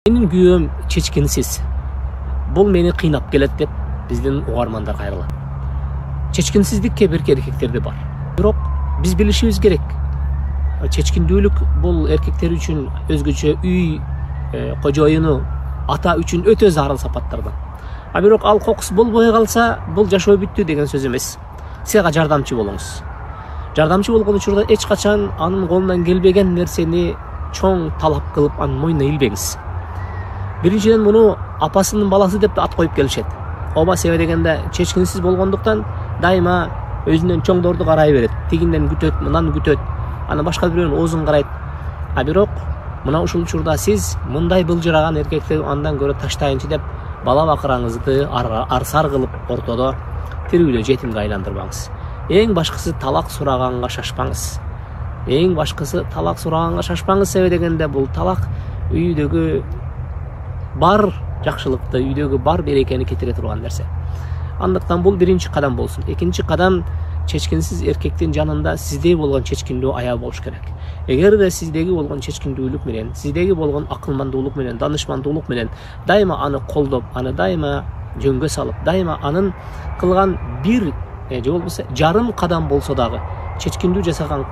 Менин күйөөм чечкинсиз. Бул мени кыйнап келет деп биздин угармандар кайрылат. Чечкинсиздик кээ бир эркектерде бар. Бирок биз билишибиз керек. Чечкиндүүлүк бул эркектер үчүн өзгөчө үй кожоюну, ата үчүн өтө зарыл сапаттардан. Бирок ал кокус болбой калса, бул жашоо бүттү деген сөз эмес. Сага жардамчы болуңуз. Жардамчы болгон учурда эч качан анын колунан келбеген нерсени чоң талап кылып анын мойнуна илбеңиз. Биринчиден муну апасынын баласы деп ат коюп келишет. Оба себеби дегенде чечкинсиз болгондуктан дайыма өзүнөн чоңдорду карай берет. Тигинден күтөт, мындан күтөт. Аны башка бирөөнүн оозун карайт. Бирок мына ушул учурда сиз мындай былжыраган эркекти андан көрө таштайынчы деп бала бакыраңызды арсар кылып ортодо тирүүлө жетимге айландырбаңыз. Эң башкысы талак сураганга шашпаңыз. Эң башкысы талак сураганга шашпаңыз себеби дегенде бул талак үйдөгү бар жакшылыкты, үйдөгү бар берекени кетире турган нерсе. Андыктан бул биринчи кадам болсун. Экинчи кадам, чечкинсиз эркектин жанында сизде болгон чечкиндүү аял болуш керек. Эгерде сиздеги болгон чечкиндүүлүк менен, сиздеги болгон акылмандуулук менен, данышмандуулук менен дайыма аны колдоп, аны дайыма жөнгө салып, дайыма анын кылган бир же болбосо жарым кадам болсо дагы чечкиндүү жасаган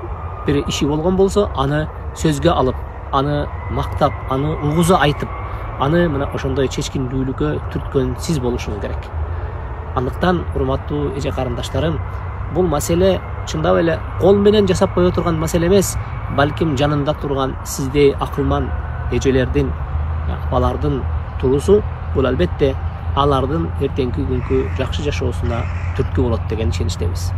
бир иши болгон болсо, аны сөзгө алып, аны мактап, аны угуза айтып, аны мына ошондой чечкиндүүлүккө түрткөн сиз болушуңуз керек. Андыктан, урматтуу эже карындаштарым, бул маселе чындап эле кол менен жасап кое турган маселе эмес, балким жанында турган сиздей акылман эжелердин, апалардын тулусу. Бул албетте алардын эртеңки күnkү жакшы жашоосуна түрткү болот деген ишеничтебиз.